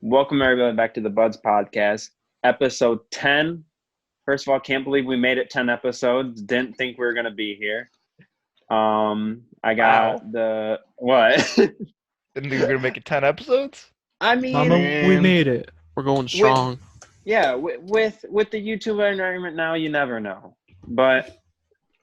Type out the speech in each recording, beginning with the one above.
Welcome everybody back to the Buds Podcast, episode 10. First of all, can't believe we made it 10 episodes. Didn't think we were gonna be here. I got Wow. the what? Didn't think we were gonna make it 10 episodes? I Mama, mean, we Man. made it. We're going with strong. with the YouTube environment now, you never know. But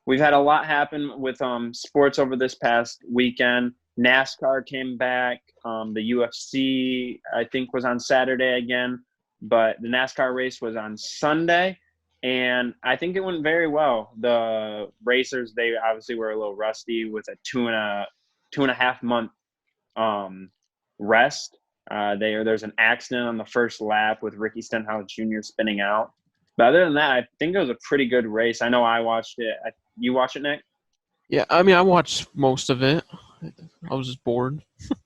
we've had a lot happen with sports over this past weekend. NASCAR came back. The UFC, I think, was on Saturday again, but the NASCAR race was on Sunday, and I think it went very well. The racers, they obviously were a little rusty with a two and a half month rest. There's an accident on the first lap with Ricky Stenhouse Jr. spinning out. But other than that, I think it was a pretty good race. I know I watched it. You watch it, Nick? Yeah, I mean, I watched most of it. I was just bored.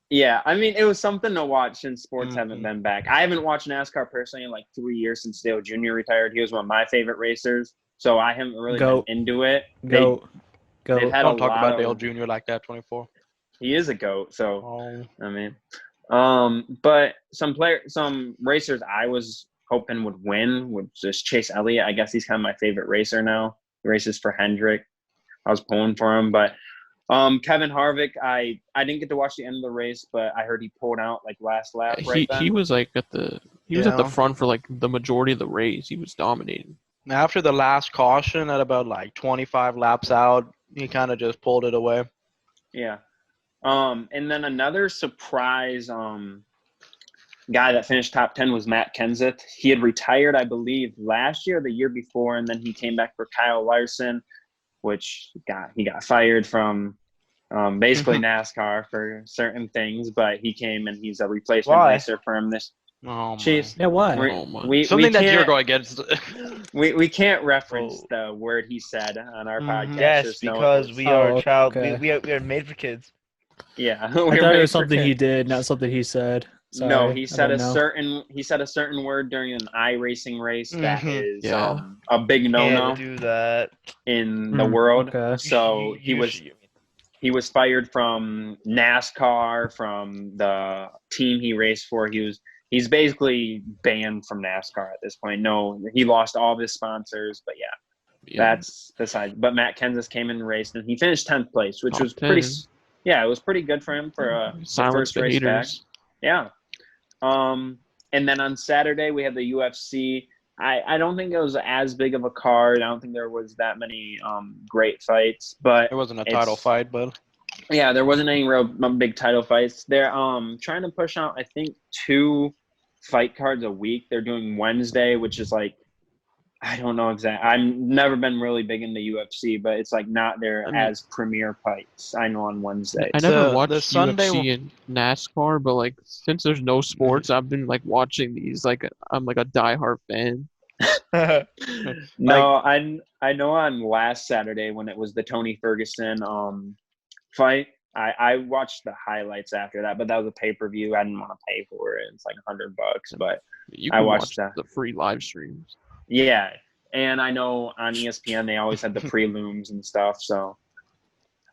Yeah, I mean, it was something to watch since sports haven't been back. I haven't watched NASCAR personally in like 3 years since Dale Jr. retired. He was one of my favorite racers, so I haven't really Goat. been into it. Go. They've had Don't a talk lot about of, Dale Jr. like that, 24. He is a goat, so Oh. I mean, but some racers I was hoping would win was just Chase Elliott. I guess he's kind of my favorite racer now. He races for Hendrick. I was pulling for him, but Kevin Harvick, I didn't get to watch the end of the race, but I heard he pulled out like last lap. Right then. He was like at the front for like the majority of the race. He was dominating. After the last caution at about like 25 laps out, he kind of just pulled it away. Yeah. And then another surprise guy that finished top 10 was Matt Kenseth. He had retired, I believe, last year or the year before, and then he came back for Kyle Larson, which he got fired from basically NASCAR for certain things, but he came and he's a replacement racer for him this. Oh, Chiefs. Yeah, why? Oh my. Something that you're going against. We can't reference the word he said on our podcast. Yes, There's no- because we are Oh, child. okay. We are made for kids. Yeah, I thought it was something he did, not something he said. Sorry, No, he said I a don't know. certain word during an iRacing race that is Yeah. a big no-no Can't do that. in the world. Okay. So he was fired from NASCAR, from the team he raced for. He's basically banned from NASCAR at this point. No, he lost all of his sponsors, but yeah. That's the side. But Matt Kenseth came in and raced, and he finished 10th place, which Top was pretty. 10. Yeah, it was pretty good for him for a Silence first the race back. haters. Yeah. And then on Saturday we have the UFC. I don't think it was as big of a card. I don't think there was that many great fights, but It wasn't a title fight, but yeah, there wasn't any real big title fights. They're trying to push out, I think, 2 fight cards a week. They're doing Wednesday, which is like, I don't know exactly. I've never been really big into UFC, but it's like not their as premier fights. I know on Wednesday. I never The watched Sunday UFC and NASCAR, but like since there's no sports, I've been like watching these. Like I'm like a diehard fan. No, I know on last Saturday when it was the Tony Ferguson fight, I watched the highlights after that, but that was a pay-per-view. I didn't want to pay for it. It's like $100, but You I can watched watch the free live streams. yeah. And I know on ESPN they always had the prelims and stuff. So,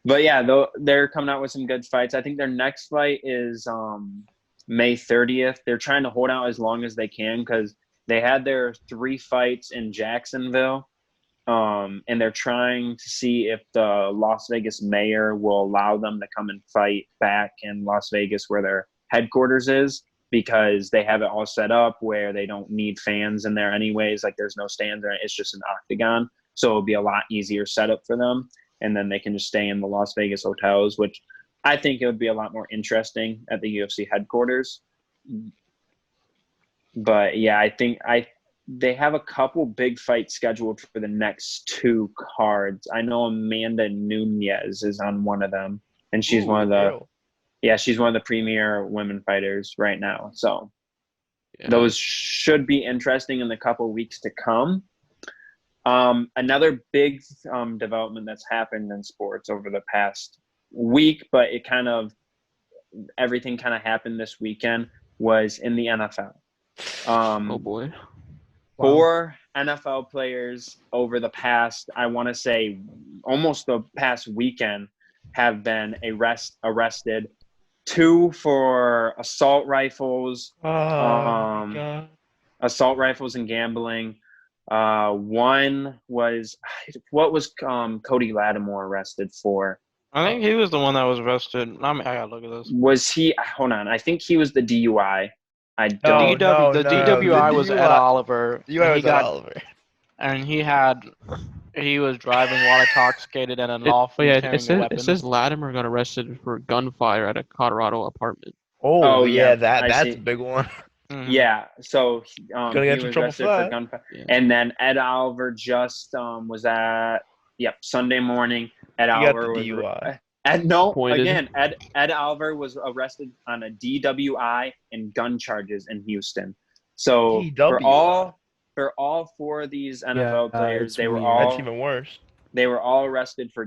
but yeah, they're coming out with some good fights. I think their next fight is May 30th. They're trying to hold out as long as they can because they had their 3 fights in Jacksonville, and they're trying to see if the Las Vegas mayor will allow them to come and fight back in Las Vegas where their headquarters is, because they have it all set up where they don't need fans in there anyways. Like there's no stands there. It's just an octagon. So it'll be a lot easier setup for them. And then they can just stay in the Las Vegas hotels, which I think it would be a lot more interesting at the UFC headquarters. But yeah, I think they have a couple big fights scheduled for the next 2 cards. I know Amanda Nunes is on one of them, and she's one of the she's one of the premier women fighters right now. So those should be interesting in the couple weeks to come. Another big development that's happened in sports over the past week, but everything kind of happened this weekend, was in the NFL. Oh boy. 4 NFL players over the past, I want to say almost the past weekend, have been arrested 2 for assault rifles, Oh my God. assault rifles and gambling. 1 was what was Cody Lattimore arrested for? I think he was the one that was arrested. I gotta look at this. Was he? Hold on, I think he was the DUI. I The don't. No, DWI the was Ed DUI Oliver. You guys he got, Oliver. and he was driving while intoxicated and But unlawfully yeah, carrying a weapon. it says Latimer got arrested for gunfire at a Colorado apartment. Oh, yeah, I that's see. a big one. Mhm. Yeah, so Gonna he get in was trouble for arrested for that. gunfire, Yeah. and then Ed Oliver just was at Sunday morning. Ed He got Oliver the was DUI. Appointed. Ed Oliver was arrested on a DWI and gun charges in Houston. So DWI. for all 4 of these NFL players, it's they were weird. That's even worse. arrested for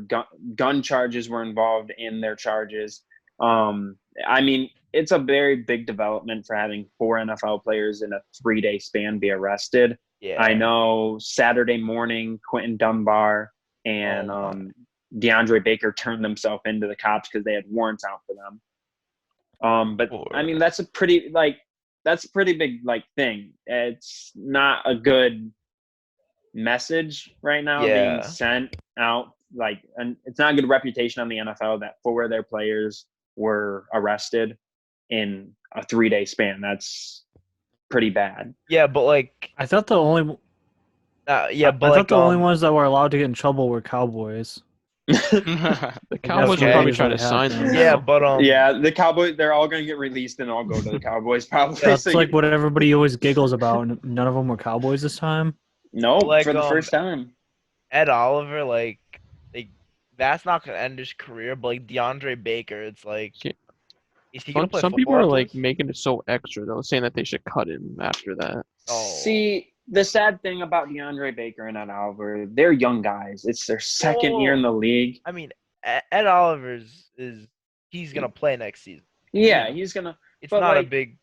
gun charges were involved in their charges. I mean, it's a very big development for having 4 NFL players in a 3-day span be arrested. Yeah. I know Saturday morning, Quentin Dunbar and DeAndre Baker turned themselves into the cops because they had warrants out for them. But I mean, that's a pretty big thing. It's not a good message right now being sent out. And it's not a good reputation on the NFL that 4 of their players were arrested in a 3-day span. That's pretty bad. Yeah, but I thought the only yeah, but I thought the only ones that were allowed to get in trouble were Cowboys. The Cowboys okay. will probably That's try what to sign happened. them. Yeah, now. but Yeah, the Cowboys, they're all going to get released and all go to the Cowboys probably. That's So like what everybody always giggles about. And none of them were Cowboys this time. No, Like, for the first time. Ed Oliver, that's not gonna end his career. But DeAndre Baker, it's Yeah. is he gonna play Some people football are after this? making it so extra though, saying that they should cut him after that. Oh. See, the sad thing about DeAndre Baker and Ed Oliver, they're young guys. It's their second year in the league. I mean, Ed Oliver he's gonna play next season. Yeah, he's going to. It's But, not a big.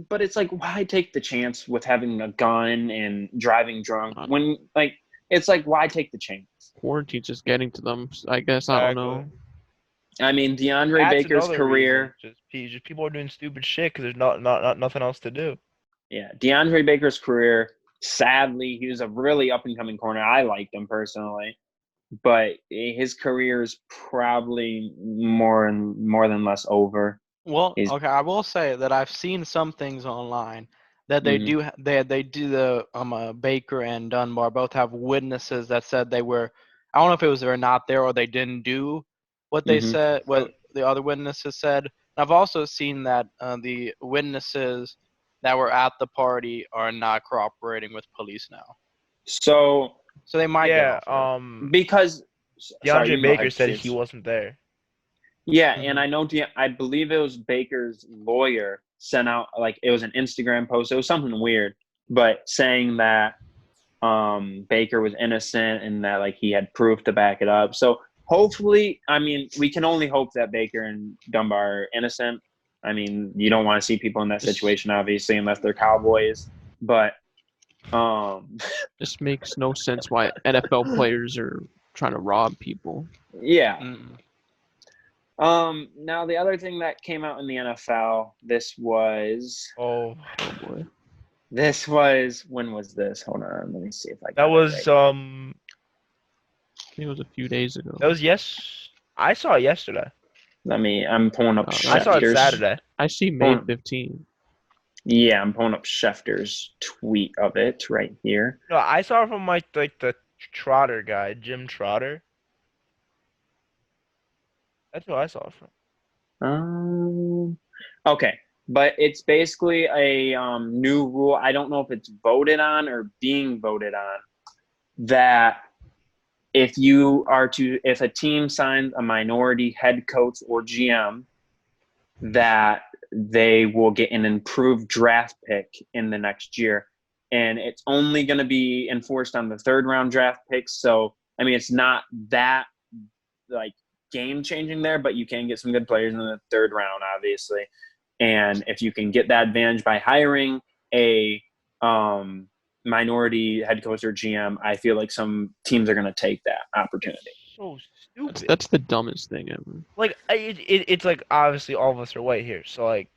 But it's why take the chance with having a gun and driving drunk when it's why take the chance? Quarantine's just getting to them, I guess. I don't know. I mean, DeAndre That's Baker's another career. reason. Just people are doing stupid shit because there's nothing else to do. Yeah, DeAndre Baker's career. Sadly, he was a really up and coming corner. I liked him personally, but his career is probably more than less over. Well, okay, I will say that I've seen some things online that they do. They do the Baker and Dunbar both have witnesses that said they were. I don't know if it was they're not there or they didn't do what they said. What the other witnesses said. I've also seen that the witnesses that were at the party are not cooperating with police now. So they might get off because DeAndre Baker said he wasn't there. Yeah, and I know I believe it was Baker's lawyer sent out it was an Instagram post. It was something weird, but saying that Baker was innocent and that he had proof to back it up. So hopefully, I mean, we can only hope that Baker and Dunbar are innocent. I mean, you don't want to see people in that situation, obviously, unless they're Cowboys. But this makes no sense why NFL players are trying to rob people. Yeah. Now the other thing that came out in the NFL, this was oh boy. This was when was this? Hold on, let me see if I got that was it right. I think it was a few days ago. That was I saw it yesterday. I'm pulling up Schefter's. I saw it Saturday. I see May 15. Yeah, I'm pulling up Schefter's tweet of it right here. No, I saw it from the Trotter guy, Jim Trotter. That's who I saw it from. Okay, but it's basically a new rule. I don't know if it's voted on or being voted on that if a team signs a minority head coach or GM, that they will get an improved draft pick in the next year. And it's only going to be enforced on the 3rd round draft picks. So, I mean, it's not that game changing there, but you can get some good players in the 3rd round, obviously. And if you can get that advantage by hiring a minority head coach or GM, I feel like some teams are going to take that opportunity. so stupid. That's the dumbest thing ever. Like it's like obviously all of us are white here, so like,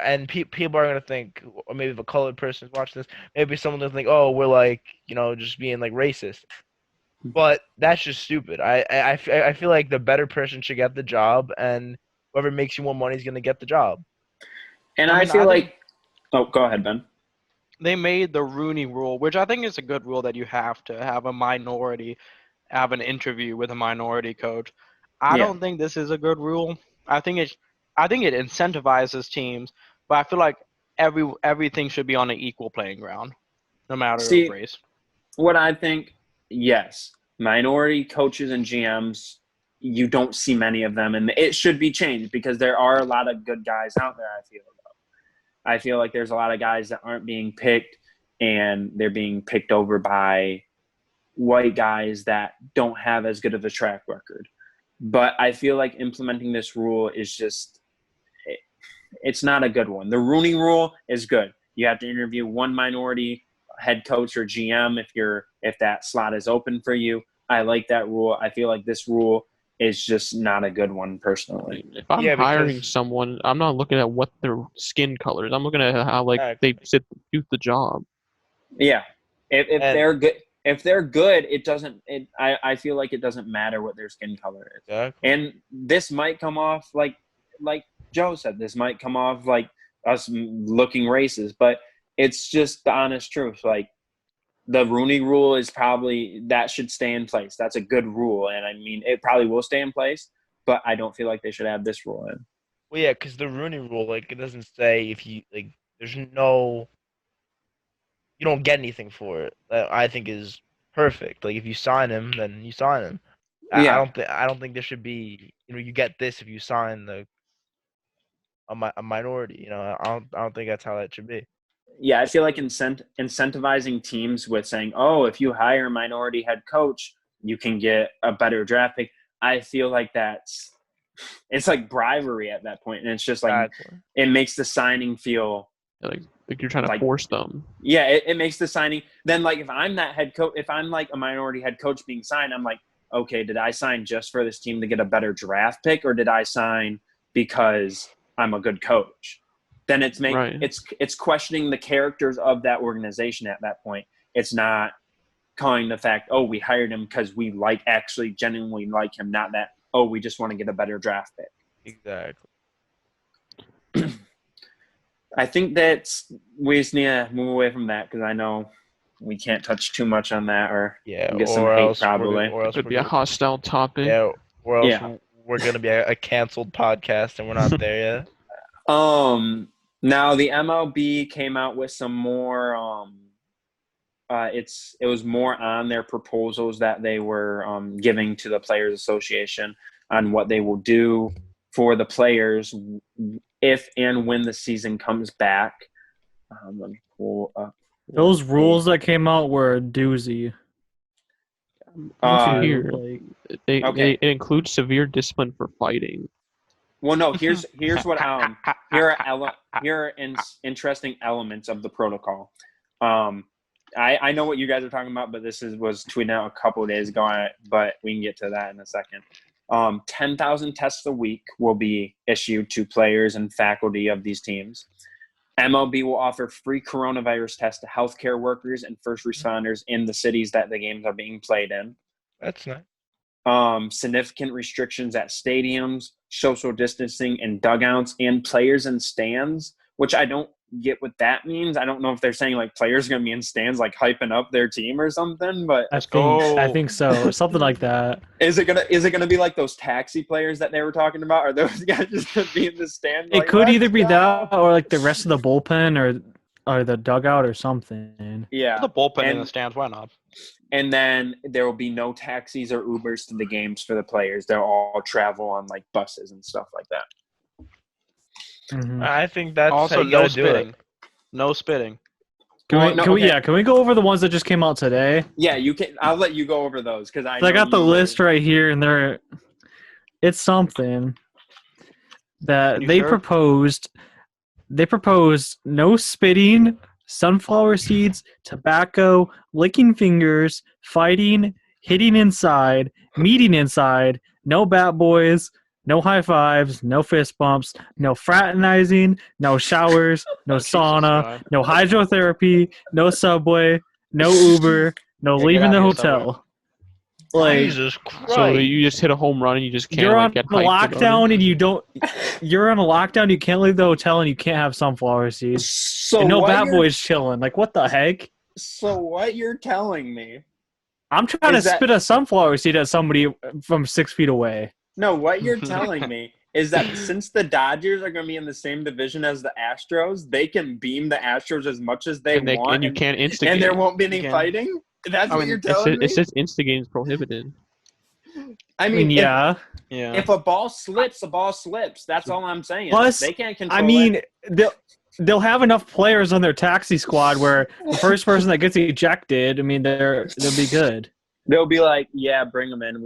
and people are gonna think, or maybe if a colored person's watching this, maybe someone will think, oh, we're like, just being like racist. But that's just stupid. I feel like the better person should get the job, and whoever makes you more money is gonna get the job. And I I mean, feel I like, think- oh, go ahead, Ben. They made the Rooney Rule, which I think is a good rule that you have to have have an interview with a minority coach. I Yeah. don't think this is a good rule. I think it incentivizes teams, but I feel like everything should be on an equal playing ground, no matter See, race. what I think, yes, minority coaches and GMs, you don't see many of them, and it should be changed because there are a lot of good guys out there. I feel like there's a lot of guys that aren't being picked, and they're being picked over by white guys that don't have as good of a track record. But I feel like implementing this rule is just it's not a good one. The Rooney Rule is good. You have to interview one minority head coach or GM if that slot is open for you. I like that rule. I feel like this rule is just not a good one personally. If I'm Yeah, hiring because- someone, I'm not looking at what their skin color is. I'm looking at how they do the job. Yeah, if And- they're good, it doesn't. I feel like it doesn't matter what their skin color is. Exactly. And this might come off like Joe said. This might come off like us looking racist, but it's just the honest truth. Like the Rooney Rule is probably that should stay in place. That's a good rule, and I mean it probably will stay in place. But I don't feel like they should have this rule in. Well, yeah, because the Rooney Rule, like, it doesn't say if you like. There's no. You don't get anything for it. That I think is perfect. Like if you sign him, then you sign him. Yeah. I don't think there should be. You get this if you sign a minority. I don't think that's how that should be. Yeah, I feel like incentivizing teams with saying, "Oh, if you hire a minority head coach, you can get a better draft pick." I feel like it's like bribery at that point, and it's just like Exactly. it makes the signing feel Like you're trying to Like- force them. yeah, it makes the signing. Then like if I'm that head coach, if I'm like a minority head coach being signed, I'm like, okay, did I sign just for this team to get a better draft pick, or did I sign because I'm a good coach? Then Right. it's questioning the characters of that organization at that point. It's not calling the fact, oh, we hired him because we actually genuinely like him, not that, oh, we just want to get a better draft pick. Exactly. I think we just need to move away from that because I know we can't touch too much on that or Yeah. get some Or hate else probably. Or else Could we're be a gonna- hostile topic. Yeah. Or else Yeah. we're gonna be a canceled podcast, and we're not there yet. Now the MLB came out with some more it was more on their proposals that they were giving to the Players Association on what they will do for the players if and when the season comes back. Let me pull up Those rules that came out were a doozy. Here. Like, Okay. It includes severe discipline for fighting. Well, no. Here's what here are interesting elements of the protocol. I know what you guys are talking about, but was tweeted out a couple of days ago. But we can get to that in a second. 10,000 tests a week will be issued to players and faculty of these teams. MLB will offer free coronavirus tests to healthcare workers and first responders in the cities that the games are being played in. That's nice. Significant restrictions at stadiums, social distancing in dugouts, and players in stands, which I don't get what that means. I don't know if they're saying like players are going to be in stands like hyping up their team or something, but I think so. Something like that. is it gonna be like those taxi players that they were talking about? Are those guys just going to be in the stand? It like, could either "Let's be go"? that or like the rest of the bullpen or the dugout or something. Yeah. The bullpen in And- the stands, why not? And then there will be no taxis or Ubers to the games for the players. They'll all travel on like buses and stuff like that. Mhm. I think that's how Also, you no gotta do it. spitting. No spitting. Can we go over the ones that just came out today? Yeah, you can. I'll let you go over those because I I got the list right here, and it's something that You they sure? proposed. They proposed no spitting, sunflower seeds, tobacco, licking fingers, fighting, hitting inside, meeting inside, no bat boys, no high fives, no fist bumps, no fraternizing, no showers, no sauna, God. no hydrotherapy, no subway, no Uber, no Yeah, get leaving out the of here, hotel. Like, Jesus Christ. So you just hit a home run and you just can't you're on like get a hyped about lockdown it? and you don't. You're on a lockdown. You can't leave the hotel and you can't have sunflower seeds. So And no what bat you're, boys chilling. Like, what the heck? so what you're telling me? I'm trying to Is that- spit a sunflower seed at somebody from 6 feet away. No, what you're telling me is that since the Dodgers are going to be in the same division as the Astros, they can beam the Astros as much as they want, and you can't instigate. and there won't be any You can. fighting. That's I what mean, you're telling me. It says instigating is prohibited. I mean, yeah. Yeah. if a ball slips, a ball slips. That's all I'm saying. Plus, they can't control I mean, it. they'll have enough players on their taxi squad where the first person that gets ejected, I mean, they'll be good. They'll be like, "Yeah, bring them in.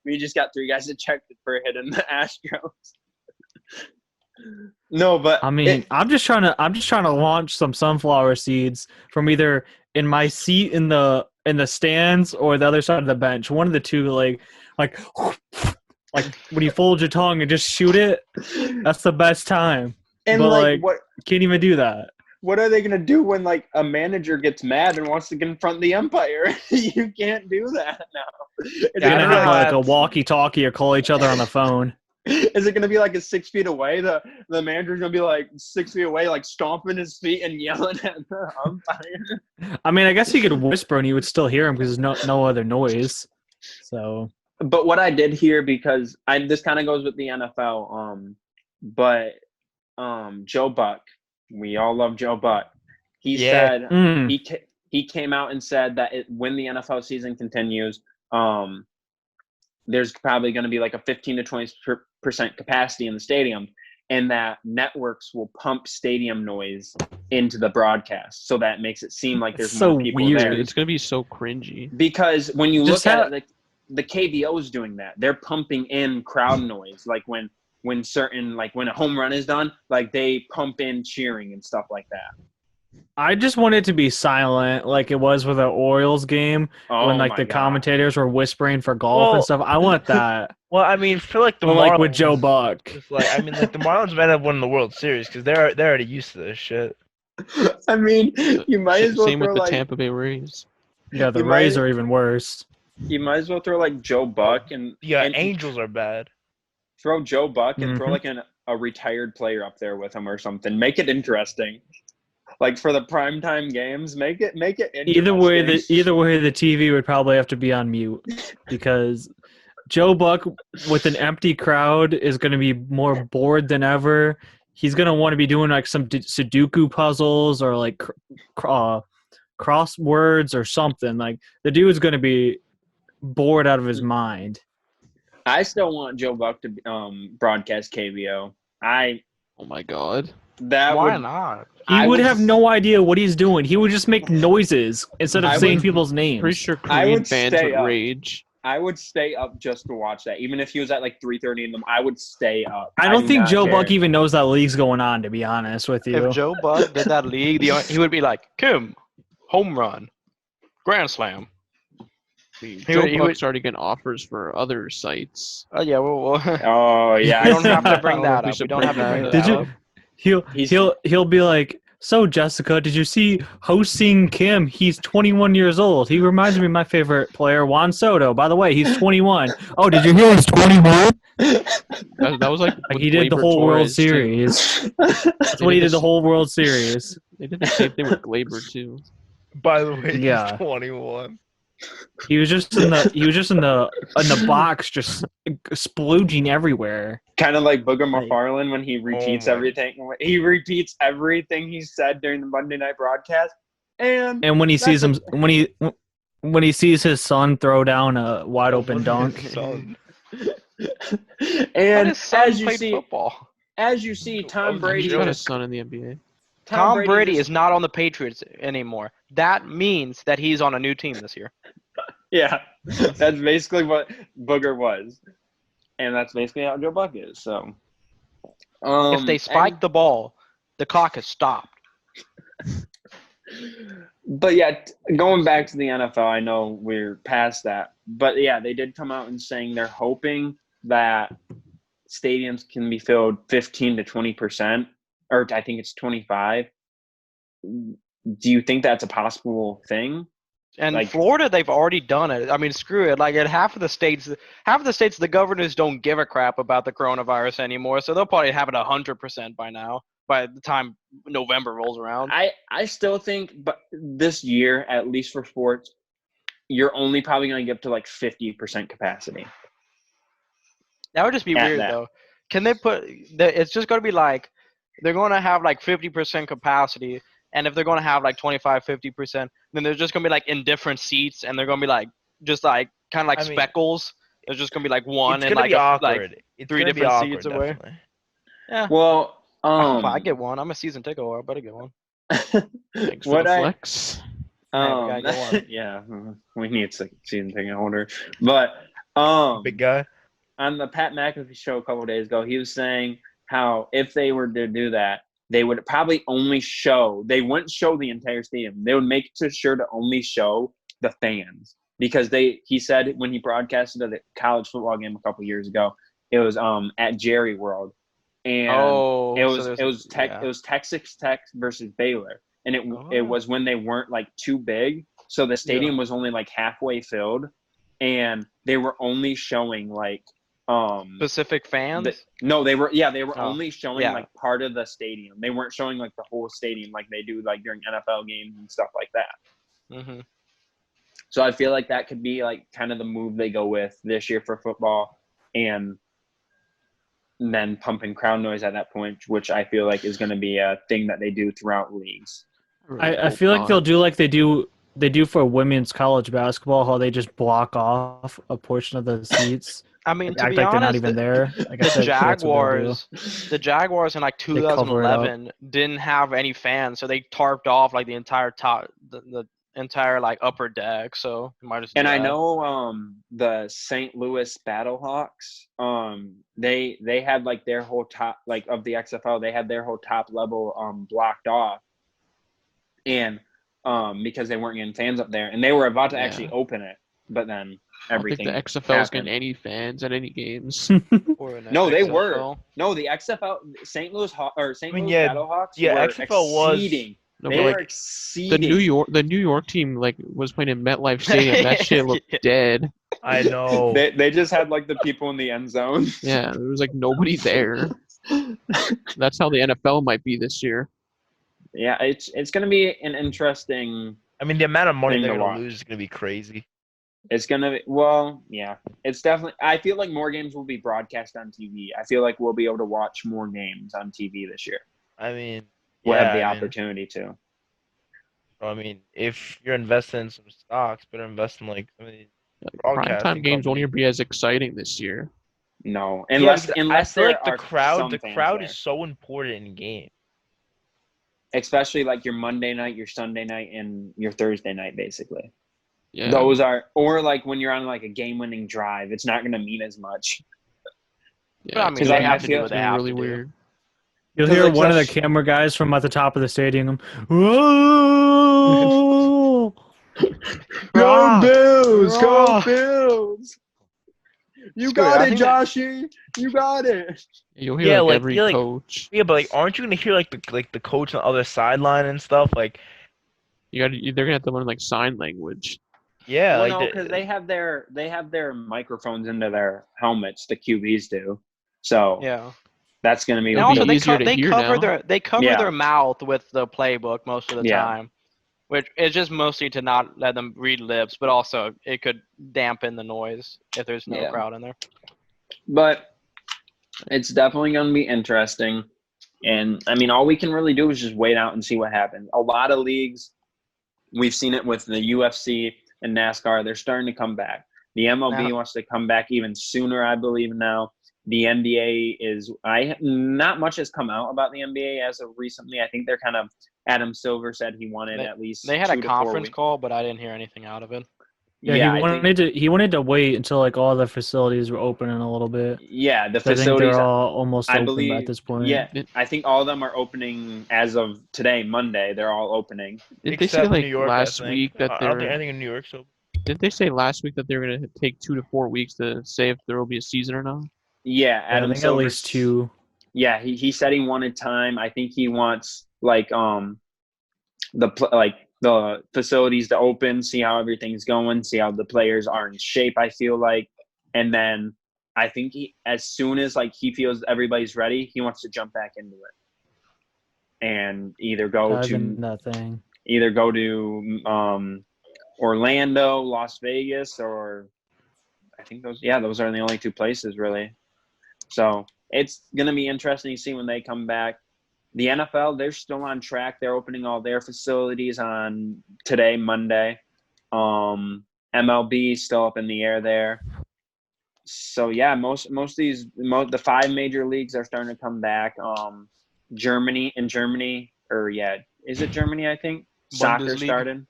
We just got 3 guys ejected for hitting the Astros." No, but I mean, I'm just trying to launch some sunflower seeds from either in my seat in the stands or the other side of the bench. One of the two, like when you fold your tongue and just shoot it. That's the best time. and but, like what Can't even do that. what are they gonna do when like a manager gets mad and wants to confront the umpire? You can't do that now. It's They're gonna gonna have be like a walkie-talkie or call each other on the phone. Is it gonna be like a 6 feet away? The manager's gonna be like 6 feet away, like stomping his feet and yelling at the umpire. I mean, I guess you could whisper and you would still hear him because there's no other noise. So But what I did hear, because this kind of goes with the NFL, but Joe Buck, we all love Joe Buck. He said he came out and said that when the NFL season continues, there's probably going to be like a 15 to 20% capacity in the stadium, and that networks will pump stadium noise into the broadcast, so that makes it seem like there's so more people weird. there. It's gonna be so cringy. Because when you Just look at it, like the KBO is doing that. They're pumping in crowd noise, like when a home run is done, like they pump in cheering and stuff like that. I just want it to be silent, like it was with the Orioles game when like the commentators were whispering for golf and stuff. I want that. Well, I mean, for like the Well, Marlins, like with Joe Buck. it's like, I mean, like the Marlins might have won the World Series because they're already used to this shit. I mean, you might as well Same throw with the like Tampa Bay Rays. Yeah, the You Rays might- are even worse. you might as well throw like Joe Buck and Yeah, and Angels are bad. throw Joe Buck and throw Mhm. like a retired player up there with him or something. Make it interesting. Like for the primetime games, make it interesting. Either way, the TV would probably have to be on mute because Joe Buck with an empty crowd is going to be more bored than ever. He's going to want to be doing like some Sudoku puzzles or like crosswords or something. Like the dude's going to be bored out of his mind. I still want Joe Buck to broadcast KBO. Oh my god. Why not? He would have no idea what he's doing. He would just make noises instead of I saying would- people's names. Pretty sure I Korean would fans stay would up. rage. I would stay up just to watch that. Even if he was at like 3:30 in the I would stay up. I don't do think not Joe care. Buck even knows that league's going on, to be honest with you. If Joe Buck did that league, he would be like, Kim, home run, grand slam. Joe he Buck's already getting offers for other sites. Oh yeah, well, Oh yeah, we don't have to I bring don't know that if we up. We should don't bring have to that bring up. that Did you? up. He'll be like, so Jessica, did you see Ho-Sing Kim? He's 21 years old. He reminds me of my favorite player, Juan Soto. By the way, he's 21. Oh, did you hear he's 21? That was like Like with he did the Gleyber whole World Torres, too. Series. That's what he did the whole World Series. They did the same thing with Gleyber too. By the way, Yeah. he's 21. He was just in the box, just splooging everywhere. kind of like Booger McFarland when he repeats my- everything. He repeats everything he said during the Monday night broadcast. And when he sees him, That's when he sees his son throw down a wide open dunk. Son. But and his son as you played see, football. Tom He's Brady, got a son in the NBA. Tom Brady just- is not on the Patriots anymore. That means that he's on a new team this year. Yeah, that's basically what Booger was, and that's basically how Joe Buck is. So, If they spike the ball, the clock has stopped. But yeah, going back to the NFL, I know we're past that. But yeah, they did come out and saying they're hoping that stadiums can be filled 15 to 20%, or I think it's 25. Do you think that's a possible thing? And Like- Florida, they've already done it. I mean, screw it. Like in half of the states, the governors don't give a crap about the coronavirus anymore, so they'll probably have it 100% by now. By the time November rolls around, I still think, but this year, at least for sports, you're only probably going to get to like 50% capacity. that would just be At weird that. though. Can they put? It's just going to be like they're going to have like 50% capacity, and if they're going to have like 25, 50%, then they're just going to be like in different seats, and they're going to be like just like kind of like I mean, speckles. There's just going to be like one It's and gonna like be awkward. like It's 3 gonna be different awkward, seats away. definitely. Yeah. Well, I get one. I'm a season ticket holder. I better get one. Thanks for what the I flex. Yeah, we gotta get one. yeah, we need a season ticket holder. But Big guy. on the Pat McAfee show a couple of days ago, he was saying how if they were to do that, they would probably only show. They wouldn't show the entire stadium. They would make sure to only show the fans because he said when he broadcasted the college football game a couple years ago, it was at Jerry World, and it was Texas Tech versus Baylor, and it was when they weren't like too big, so the stadium was only like halfway filled, and they were only showing like Specific fans. they were only showing like part of the stadium. They weren't showing like the whole stadium like they do like during NFL games and stuff like that. Mm-hmm. So I feel like that could be like kind of the move they go with this year for football, and then pumping crowd noise at that point, which I feel like is going to be a thing that they do throughout leagues. I feel like they'll do like they do for women's college basketball, how they just block off a portion of the seats. I mean, to act be like honest, they're not even there. I guess the that's what they'll the Jaguars in like They cover it up. 2011 didn't have any fans, so they tarped off like the entire top, the entire like upper deck. So you might just. And I know the St. Louis Battlehawks, they had like their whole top, like of the XFL, they had their whole top level blocked off, and because they weren't getting fans up there, and they were about to actually open it, but then everything. I don't think the XFL's getting any fans at any games. No, they were. No, the XFL St. Louis Battlehawks were XFL exceeding. No, They but, were like, exceeding. the New York team like was playing in MetLife Stadium. That shit looked dead. I know. They just had like the people in the end zone. Yeah, there was like nobody there. That's how the NFL might be this year. Yeah, it's going to be an interesting. I mean, the amount of money thing they're to going watch. to lose is going to be crazy. It's going to be yeah. It's definitely. I feel like more games will be broadcast on TV. I feel like we'll be able to watch more games on TV this year. I mean, We'll have the opportunity to. I mean, if you're investing in some stocks, better invest in Primetime games won't even be as exciting this year. No, unless I feel like there the crowd are some crowd fans is so important in game. especially like your Monday night, your Sunday night, and your Thursday night, basically. Yeah. Those are, or like when you're on like a game-winning drive, it's not going to mean as much. Yeah, I mean, they they have to do feel- what they have really to do. weird. You'll 'Cause, hear like, one of the such- camera guys from at the top of the stadium. Whoa! Rah! Bills! Rah! Bills! You Screw it, got I it, think that- Joshy! You got it! You'll hear every yeah, coach. Yeah, but like, aren't you going to hear like the coach on the other sideline and stuff? Like, They're gonna have to learn like sign language. yeah, Well, like no, because they have their microphones into their helmets. The QBs do, so Yeah. that's going to be. And It'll be also, easier to hear now. they cover Yeah. their mouth with the playbook most of the Yeah. time, which is just mostly to not let them read lips, but also it could dampen the noise if there's no Yeah. crowd in there. But it's definitely going to be interesting. And, I mean, all we can really do is just wait out and see what happens. A lot of leagues, we've seen it with the UFC and NASCAR, they're starting to come back. The MLB Yeah. wants to come back even sooner, I believe, now. The NBA is – not much has come out about the NBA as of recently. I think they're kind of – Adam Silver said he wanted at least They had a 2 to 4 conference weeks. call, but I didn't hear anything out of it. Yeah, I think he wanted to wait until like all the facilities were open in a little bit. the So I think they're facilities. all almost I open at believe. this point. Yeah, Did, I think all of them are opening as of today, Monday. They're all opening. did they say Except New like York, I last think. week that I don't think they're? anything in New York. So Did they say last week that they're gonna take 2 to 4 weeks to say if there will be a season or not? Yeah, Yeah, I Adam think at Silver. least 2. Yeah, he said he wanted time. I think he wants like the facilities to open, see how everything's going, see how the players are in shape. I feel like, and then I think as soon as like he feels everybody's ready, he wants to jump back into it and Dive in that thing. either go to Orlando, Las Vegas, or I think those are the only 2 places really. So it's gonna be interesting to see when they come back. The NFL, they're still on track. They're opening all their facilities on today, Monday. MLB still up in the air there. So yeah, most of these the 5 major leagues are starting to come back. Germany, is it Germany? I think soccer Bundesliga. started.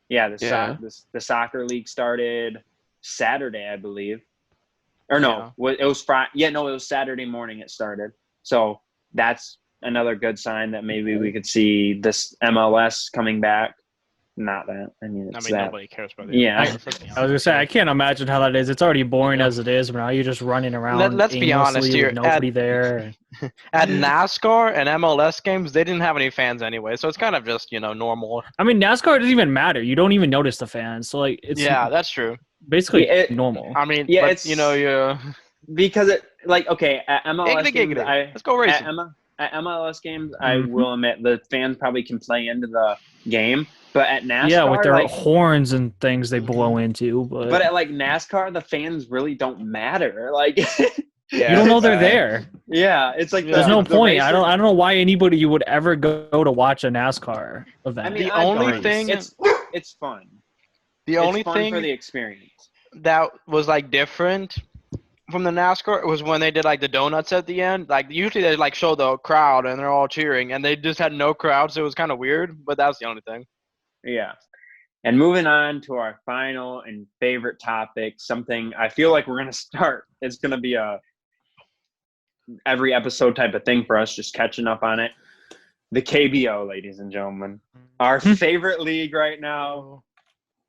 Yeah, Yeah. the soccer league started Saturday, I believe. Or no, it was Friday. Yeah, no, it was Saturday morning it started. So that's another good sign that maybe we could see this MLS coming back. Not that. I mean, it's that. nobody cares about the Yeah. I was gonna say I can't imagine how that is. It's already boring as it is, but now you're just running around Let's be honest aimlessly here. with nobody there. At NASCAR and MLS games, they didn't have any fans anyway, so it's kind of just normal. I mean, NASCAR doesn't even matter. You don't even notice the fans. So like, it's That's true. basically Yeah, normal. I mean, Yeah, but, it's- you Because it at MLS giggity, games, giggity. Let's go racing. at MLS games, I Mhm. will admit the fans probably can play into the game, but at NASCAR, Yeah, with their horns and things they blow into, but at like NASCAR, the fans really don't matter. Like, you don't know they're there. yeah, it's like There's no the point. I racer- don't know why anybody would ever go to watch a NASCAR event. I mean, The I've only gone. thing- it's fun. The It's only fun thing for the experience. that was like different from the NASCAR was when they did like the donuts at the end. Like usually they like show the crowd and they're all cheering, and they just had no crowd, so it was kind of weird. But that's the only thing. Yeah. And moving on to our final and favorite topic, something I feel like we're going to start. It's going to be a every episode type of thing for us, just catching up on it. The KBO, ladies and gentlemen. Our favorite league right now.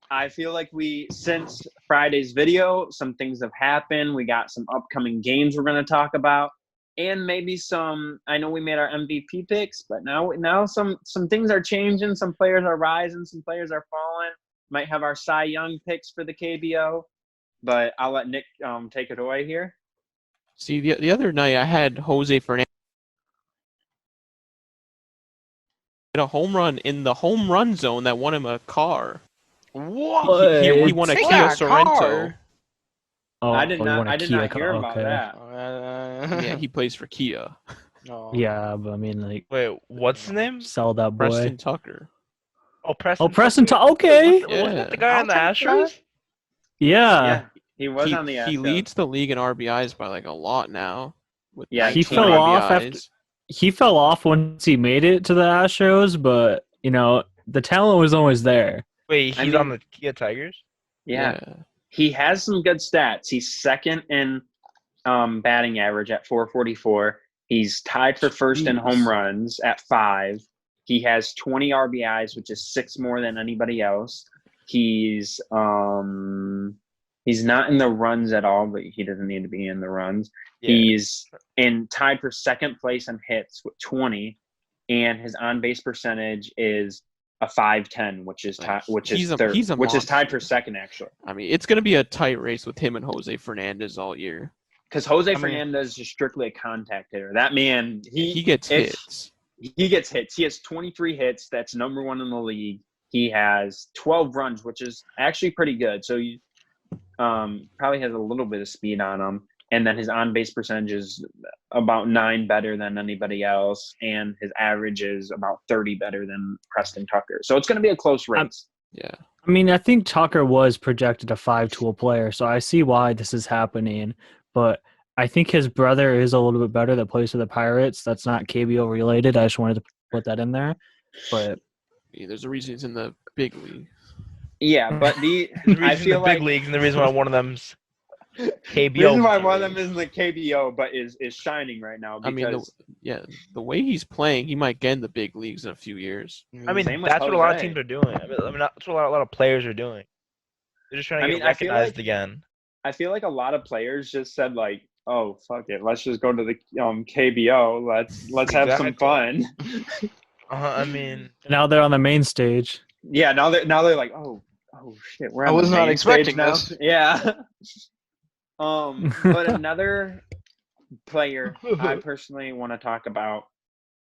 I feel like since Friday's video, some things have happened. We got some upcoming games we're going to talk about. And maybe I know we made our MVP picks, but now some things are changing. Some players are rising, some players are falling. Might have our Cy Young picks for the KBO, but I'll let Nick take it away here. See, the other night I had Jose Fernandez hit a home run in the home run zone that won him a car. What? He won a Take Kia that Sorento. car. Oh, I did you not want a Kia hear car, about okay. that. Yeah, he plays for Kia. Oh. Yeah, but I mean, like, wait, what's his name? sell that boy. Preston Tucker. Oh, Preston. Oh, Preston, okay. Yeah. Wasn't the guy on the I'll take Astros? Yeah. He was on the He Astros. leads the league in RBIs by like a lot now. With Yeah, 19 he fell off RBIs. He fell off once he made it to the Astros, but the talent was always there. Wait, he's I on mean- the Kia Tigers? Yeah. He has some good stats. He's second in batting average at 444. He's tied for first in home runs at 5. He has 20 RBIs, which is 6 more than anybody else. He's not in the runs at all, but he doesn't need to be in the runs. Yeah. He's tied for second place in hits with 20, and his on base percentage is a .510, which is third, he's a which is tied monster. for second actually. I mean, it's going to be a tight race with him and Jose Fernandez all year. Because Jose Fernandez is strictly a contact hitter. That man, He gets hits. He gets hits. He has 23 hits. That's number 1 in the league. He has 12 runs, which is actually pretty good. So he probably has a little bit of speed on him. And then his on-base percentage is about 9 better than anybody else. And his average is about 30 better than Preston Tucker. So it's going to be a close race. Yeah. I mean, I think Tucker was projected a 5-tool player, so I see why this is happening. But I think his brother is a little bit better that plays for the Pirates. That's not KBO related. I just wanted to put that in there. But Yeah, there's a reason he's in the big league. Yeah, but The I reason feel the big like leagues and the reason why one of them's KBO. reason why one of them is in the KBO, but is shining right now I mean, because the way he's playing, he might get in the big leagues in a few years. I mean, Same with that's what a lot of Jose. teams are doing. I mean that's what a lot of players are doing. They're just trying to I get mean, I feel recognized like again. I feel like a lot of players just said like, "Oh, fuck it, let's just go to the KBO. Let's have some Exactly. fun." I mean, Now they're on the main stage. Yeah, now they're like, "Oh shit, we're I on was the not main stage expecting now." this. Yeah. But another player I personally want to talk about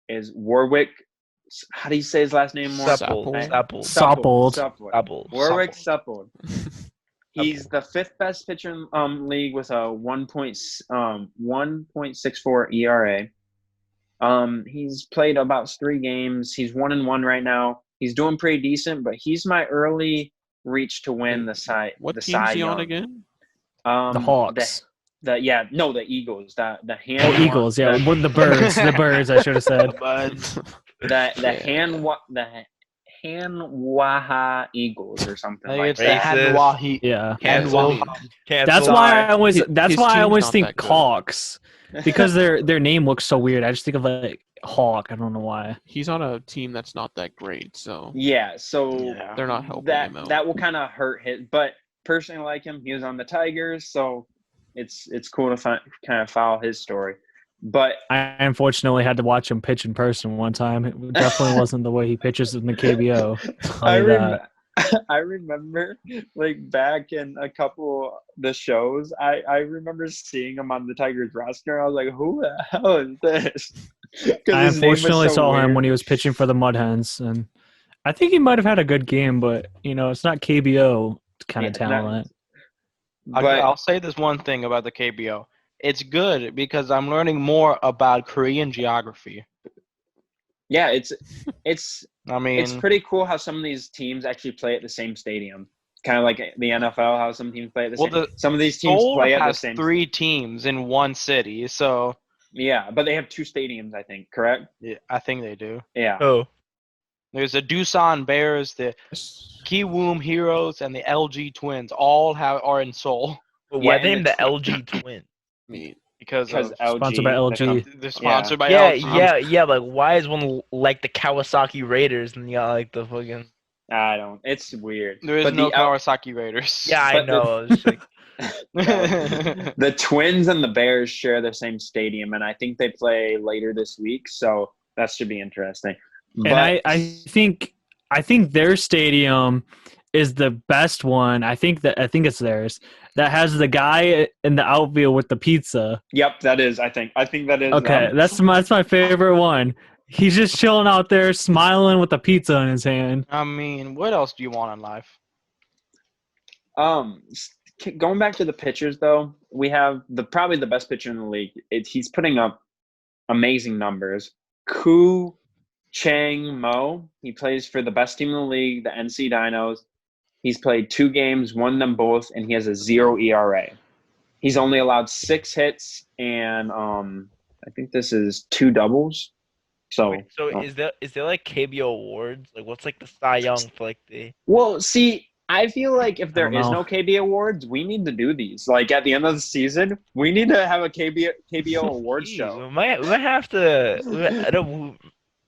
is Warwick. How do you say his last name more? Supple. Suppled. Warwick Suppled. Supple. He's the fifth best pitcher in league with a 1.64 ERA. He's played about 3 games. He's 1-1 right now. He's doing pretty decent, but he's my early reach to win the Cy. What the team is Cy he on Young. again? The Hawks. The Eagles. The hand. Oh, Eagles. Yeah, the birds. The birds. I should have said. The Hanwaha Eagles or something like It's the that. Hanwahi. Yeah. Cancel. That's why I always. His That's why I team's always not think that good. Hawks, because their name looks so weird. I just think of like Hawk. I don't know why. He's on a team that's not that great, so Yeah, so Yeah. they're not helping that him out. that will kind of hurt his. But personally, I like him. He was on the Tigers, so it's cool to kind of follow his story. But I unfortunately had to watch him pitch in person one time. It definitely wasn't the way he pitches in the KBO. I remember like back in a couple of the shows, I remember seeing him on the Tigers roster. I was like, who the hell is this? 'Cause I his name was unfortunately so saw him weird. when he was pitching for the Mud Hens, and I think he might have had a good game, but it's not KBO kind of Yeah, talent. But I'll say this one thing about the KBO. It's good because I'm learning more about Korean geography. yeah, it's I mean, it's pretty cool how some of these teams actually play at the same stadium. Kind of like the NFL, how some teams play at the same. Some of these teams Seoul play at the has same. 3 teams in one city, so Yeah, but they have 2 stadiums, I think. Correct? yeah, I think they do. Yeah. Oh, There's the Doosan Bears, the Kiwoom Heroes, and the LG Twins. All are in Seoul but why Yeah, they and named the LG Twin? I mean, because Because of LG, Sponsored by LG. they're sponsored by Yeah, LG. yeah. Like, why is one like the Kawasaki Raiders and you got like the fucking? I don't. It's weird. There is But no the Kawasaki Raiders. Yeah, I But the- know. It's like, the Twins and the Bears share the same stadium, and I think they play later this week, so that should be interesting. And I think their stadium is the best one. I think it's theirs that has the guy in the outfield with the pizza. Yep, that is. I think that is. Okay, that's my favorite one. He's just chilling out there, smiling with the pizza in his hand. I mean, what else do you want in life? Going back to the pitchers, though, we have probably the best pitcher in the league. He's putting up amazing numbers. Koo Chang Mo. He plays for the best team in the league, the NC Dinos. He's played 2 games, won them both, and he has a 0 ERA. He's only allowed 6 hits, and I think this is 2 doubles. So, wait, is there like KBO awards? Like, what's like the Cy Young for like the? well, see, I feel like if there I don't is know. no KBO awards, we need to do these. Like at the end of the season, we need to have a KBO awards Jeez, show. we might have to.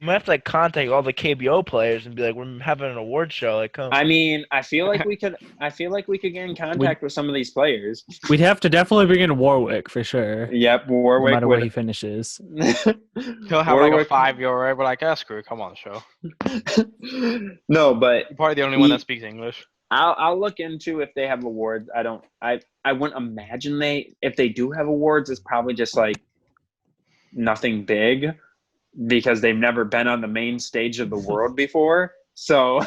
We might have to like contact all the KBO players and be like, we're having an award show. Like, come. I mean, I feel like we could get in contact with some of these players. We'd have to definitely bring in Warwick for sure. Yep, No Warwick matter where would. he finishes. He'll have like a 5-year-old. We're like, screw, come on the show. No, but You're probably the only one that speaks English. I'll look into if they have awards. I wouldn't imagine if they do have awards, it's probably just like nothing big because they've never been on the main stage of the world before. So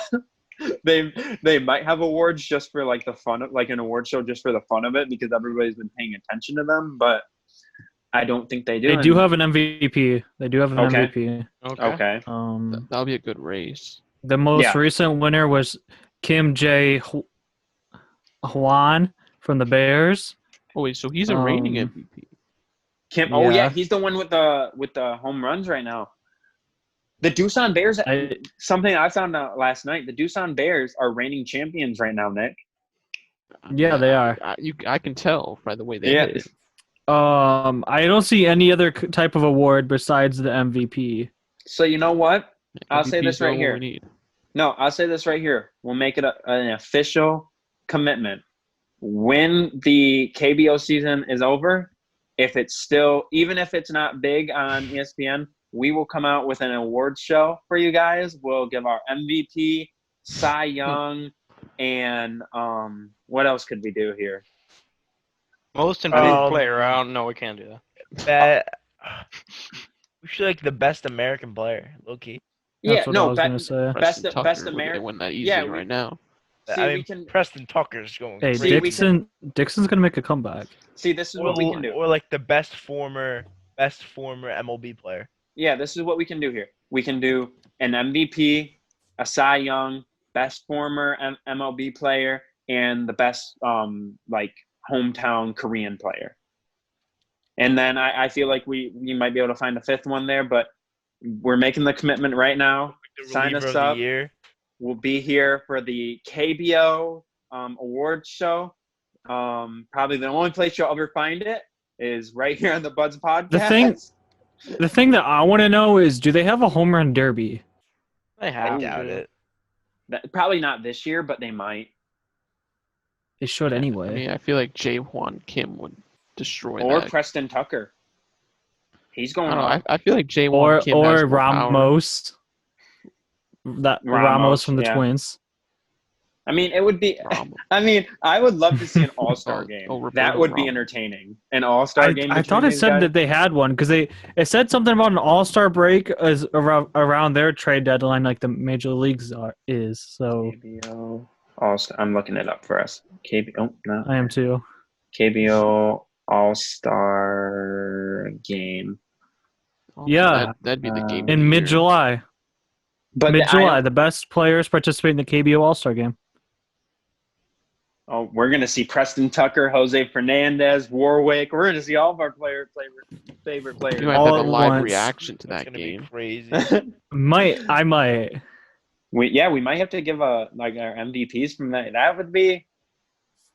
they might have awards just for like the fun of like an award show just for the fun of it because everybody's been paying attention to them, but I don't think they do. They do have an MVP. They do have an Okay. MVP. Okay. that'll be a good race. The most recent winner was Kim Jae Hwan from the Bears. Oh wait, so he's a reigning MVP. Kim. Oh Yeah. yeah, he's the one with the home runs right now. The Doosan Bears, something I found out last night, the Doosan Bears are reigning champions right now, Nick. Yeah, they are. I can tell by the way they hit it. I don't see any other type of award besides the MVP. So you know what? I'll say MVP's this right not what here. we need. No, I'll say this right here. We'll make it an official commitment. When the KBO season is over, if it's still, even if it's not big on ESPN, we will come out with an awards show for you guys. We'll give our MVP, Cy Young, and what else could we do here? Most improved player. I don't know. We can't do that. We should like the best American player, low key. That's what I was gonna say. Best American. They win that easily right now. Preston Tucker's going. Hey, crazy. Dixon's gonna make a comeback. See, this is what we can do. Or like the best former MLB player. Yeah, this is what we can do here. We can do an MVP, a Cy Young, best former MLB player, and the best like hometown Korean player. And then I feel like we might be able to find a fifth one there, but we're making the commitment right now. Sign us up. We'll be here for the KBO awards show. Probably the only place you'll ever find it is right here on the Buds podcast. The thing that I want to know is, do they have a home run derby? They have. I doubt it. Probably not this year, but they might. They should anyway. I mean, I feel like Jae-Hwan Kim would destroy or that. Preston Tucker. He's going on. I feel like Jae-Hwan Kim or has Ramos. Ramos from the Twins. I mean, it would be. I mean, I would love to see an All-Star game. That would be entertaining. An All-Star game. I thought it said that they had one because it said something about an All-Star break as around their trade deadline, like the major leagues is. So KBO All-Star. I'm looking it up for us. KBO. No, I am too. KBO All-Star game. Yeah, that'd be the game in mid-July. But mid-July, the best players participate in the KBO All-Star game. Oh, we're gonna see Preston Tucker, Jose Fernandez, Warwick. We're gonna see all of our favorite players. You might all have a live once. reaction to that That's game. Be crazy. I might. We might have to give our MVPs from that. That would be.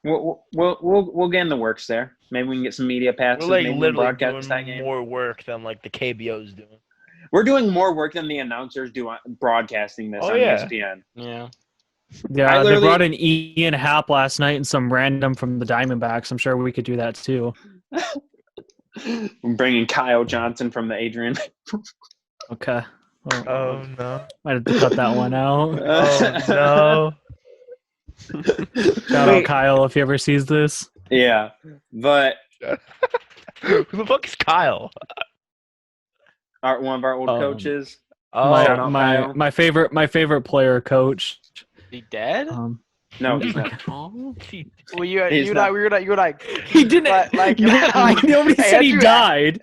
We'll get in the works there. Maybe we can get some media passes. We're maybe literally broadcast that doing game. more work than like the KBO's doing. We're doing more work than the announcers do on broadcasting this on ESPN. Yeah. Yeah, they brought in Ian Happ last night and some random from the Diamondbacks. I'm sure we could do that too. I'm bringing Kyle Johnson from the Adrian. Okay. Oh no! Might have to cut that one out. Oh no! Shout out Kyle if he ever sees this. Yeah, but who the fuck is Kyle? One of our old coaches. My favorite player coach. He dead? No, he's not. Well, you were like he didn't. Nobody said he died.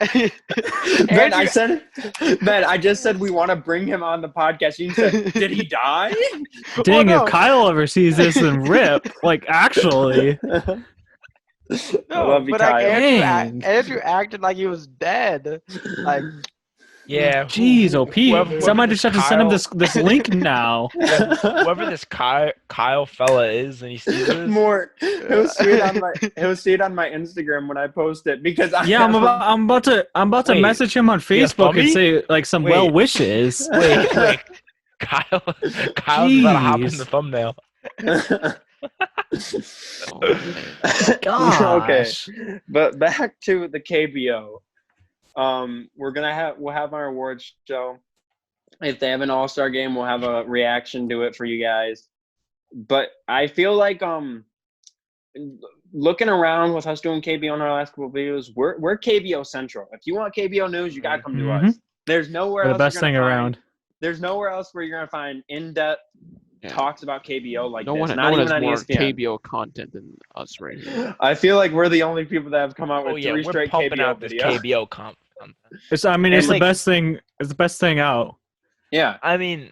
Ben, I just said we want to bring him on the podcast. You said, did he die? Dang, if Kyle ever sees this, then rip. Like, actually. No, love you, but Kyle. Andrew acted like he was dead. Like. Yeah. Jeez, OP. Somebody just have to send him this link now. Whoever this Kyle fella is, and he sees this. He'll see it on my Instagram when I post it because I'm about to message him on Facebook and say like some well wishes. Wait. Kyle's about to hop in the thumbnail. Gosh. Okay, but back to the KBO. We'll have our awards show. If they have an all-star game, we'll have a reaction to it for you guys. But I feel like looking around with us doing KBO in our last couple of videos, we're KBO central. If you want KBO news, you gotta come to us. There's nowhere else. The best thing around. There's nowhere else where you're gonna find in-depth talks about KBO like no this. One Not even has on more ESPN. KBO content than us right here. I feel like we're the only people that have come out with 3 straight pumping KBO out videos. This KBO content. It's the best thing. It's the best thing out. Yeah, I mean,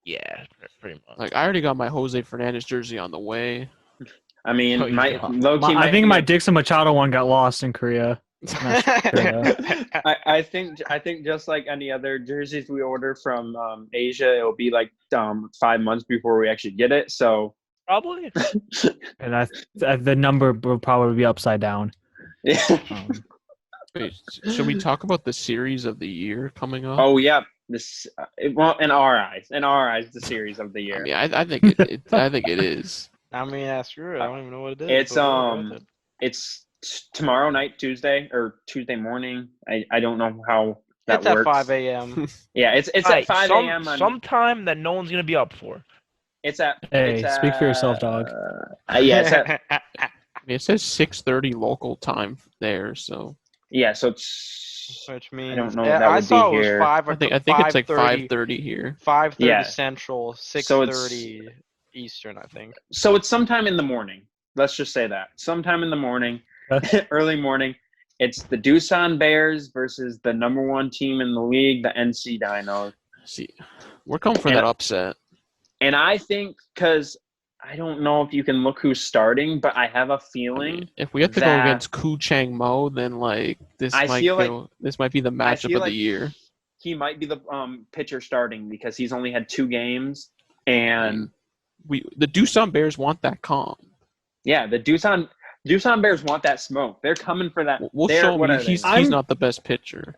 yeah, pretty much. Like I already got my Jose Fernandez jersey on the way. I mean, I think my Dixon Machado one got lost in Korea. Not sure, though. I think just like any other jerseys we order from Asia, it'll be like 5 months before we actually get it. So Probably. And the number will probably be upside down. yeah. Wait, should we talk about the series of the year coming up? Oh yeah, this well in our eyes, the series of the year. I mean, I think I think it is. I mean, that's true. I don't even know what it is. It's but we'll go with it. it's tomorrow night, Tuesday or Tuesday morning. I don't know how that It's works. at 5 a.m. Yeah, it's Right, at 5 a.m. Sometime that no one's gonna be up for. It's at. Hey, it's speak for yourself, dog. Yeah, it's at. I mean, it says 6:30 local time there, so Yeah, so it's. Which means don't know if yeah, that I would saw be it was here. 5 or I think it's like 5:30 5:30 here. 5:30 Yeah. Central, So it's- 6:30 Eastern, I think. So it's sometime in the morning. Let's just say that sometime in the morning, early morning. It's the Doosan Bears versus the number 1 team in the league, the NC Dinos. See, we're coming for And- that upset. And I think because I don't know if you can look who's starting, but I have a I feeling mean, if we have to go that- against Ku Chang Mo, then like this I might feel like- go, this might be the I matchup feel of like the year. he might be the pitcher starting because he's only had 2 games. And The Doosan Bears want that calm. yeah, the Doosan Bears want that smoke. They're coming for that. We'll They're- show what him are they? he's I'm- not the best pitcher.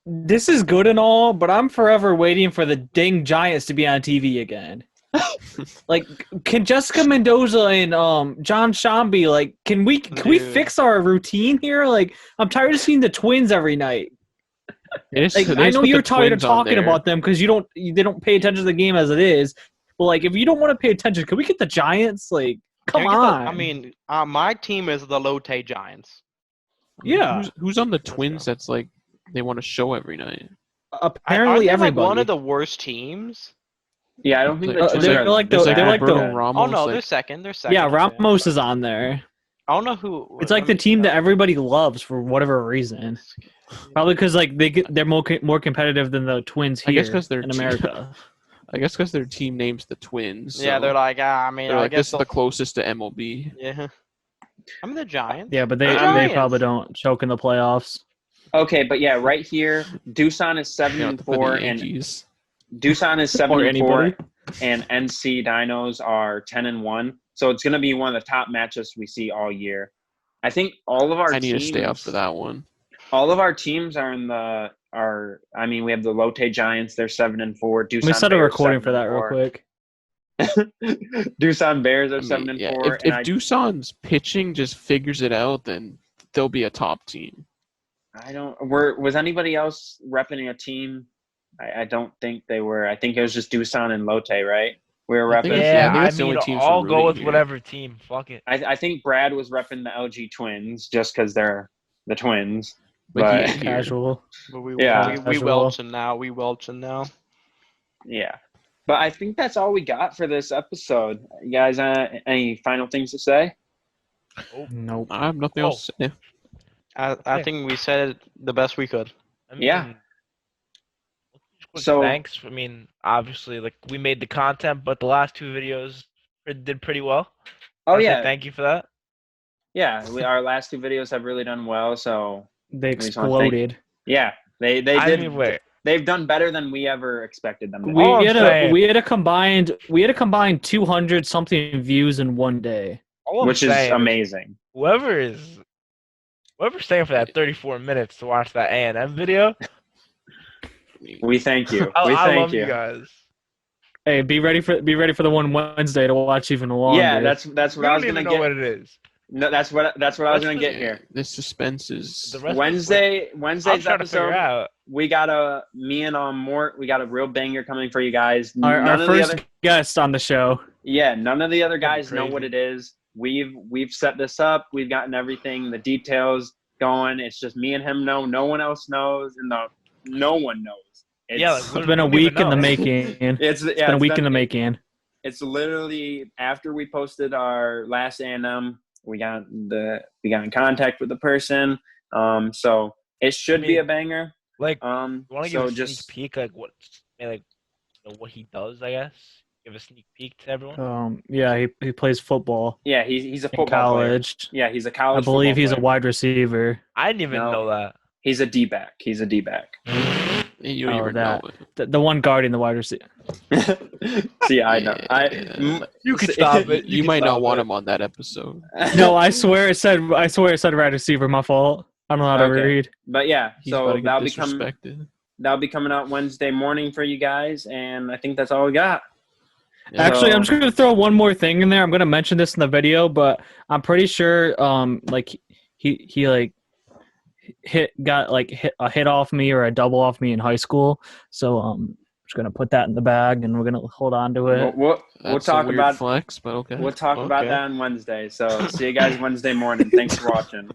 This is good and all, but I'm forever waiting for the dang Giants to be on TV again. Like, can Jessica Mendoza and John Shambi, like, can we Dude. fix our routine here? Like, I'm tired of seeing the Twins every night. Like, I know you're tired of talking about them because they don't pay attention to the game as it is. But like, if you don't want to pay attention, can we get the Giants? Like, come Can we get the- on. I mean, my team is the Lotte Giants. Yeah. Who's on the Twins that's like they want to show every night? Apparently, Aren't they, like, everybody. one of the worst teams. Yeah, I don't think They're the Twins they're are like the- There's they're like Roberto the- Ramos, Oh no, like- they're second. They're second. Yeah, I'm saying. Ramos is on there. I don't know who. It's like the team that everybody loves for whatever reason. Probably because like they're more competitive than the Twins I here guess 'cause they're in team- America. I guess because their team names the Twins. Yeah, so they're like, I mean, they're I like guess this is the they'll- closest to MLB. Yeah. I mean, the Giants. Yeah, but The they Giants. probably don't choke in the playoffs. okay, but yeah, right here, Doosan is You 7-4 and Yankees. Doosan is Or 7-4 anybody. and NC Dinos are 10-1. So it's going to be one of the top matchups we see all year. I think all of our I need teams, to stay up for that one. All of our teams are in the are. I mean, we have the Lotte Giants. They're 7-4. Doosan Let me set a Bears, recording for that real 7-4. quick. Doosan Bears are I mean, 7-4. yeah, and if I Doosan's pitching just figures it out, then they'll be a top team. don't. Was anybody else repping a team? I don't think they were. I think it was just Doosan and Lotte, right? We were I think repping. it's- Yeah, I think I that's the mean, only teams I'll we're go rooting with here. whatever team. Fuck it. I think Brad was repping the LG Twins just because they're the Twins. But But- he ain't here. Casual. But we Casual. welching now. We welching now. Yeah. But I think that's all we got for this episode. You guys, any final things to say? Nope. I have nothing else to say. I Okay. think we said it the best we could. I mean, Yeah. quick So- thanks. I mean, obviously, like we made the content, but the last 2 videos did pretty well. Oh, I'll say yeah. thank you for that. Yeah. Our last 2 videos have really done well. So, They just wanna thank- exploded. yeah, they I did. mean, wait. They've done better than we ever expected them to. We All I'm had saying- we had a combined 200 something views in one day. All I'm which is saying amazing. whoever's staying for that 34 minutes to watch that A&M video, We thank you. I We thank love you. you guys. Hey, be ready for the one Wednesday to watch even longer. Yeah, that's We what I was don't gonna even know get. what it is. No, that's what I was gonna get here. The suspense is. The rest of Wednesday's I'm trying to episode. figure out. We got we got a real banger coming for you guys. our None of the first other, guest on the show. yeah, none of the other That'd be guys know crazy. what it is. We've set this up. We've gotten everything, the details going. It's just me and him know. No one else knows, and no one knows. It's, Yeah, like, It's we been a don't even week in the know. making. it's It's been a week in the making. It's literally after we posted our last A&M, we got in contact with the person. So it should be a banger. Like, you want to give so a just sneak peek, like what he does, I guess. Give a sneak peek to everyone. Yeah, he plays football Yeah, he's a in football player. college. Yeah, he's a I college. believe he's a player. wide receiver. I didn't even No. know that. He's a D-back. He's a D-back. You don't even know it. The one guarding the wide receiver. See, I know. You can stop it. You might not want him on that episode. No, I swear it said wide receiver. My fault. I don't know how to Okay. read. But yeah, He's about so to get disrespected. that'll be coming out Wednesday morning for you guys, and I think that's all we got. Yeah. Actually, So- I'm just gonna throw one more thing in there. I'm gonna mention this in the video, but I'm pretty sure like he like hit a hit off me or a double off me in high school. So I'm just gonna put that in the bag and we're gonna hold on to it. We'll That's talk a weird about flex, but okay. we'll talk about Okay. that on Wednesday. So see you guys Wednesday morning. Thanks for watching.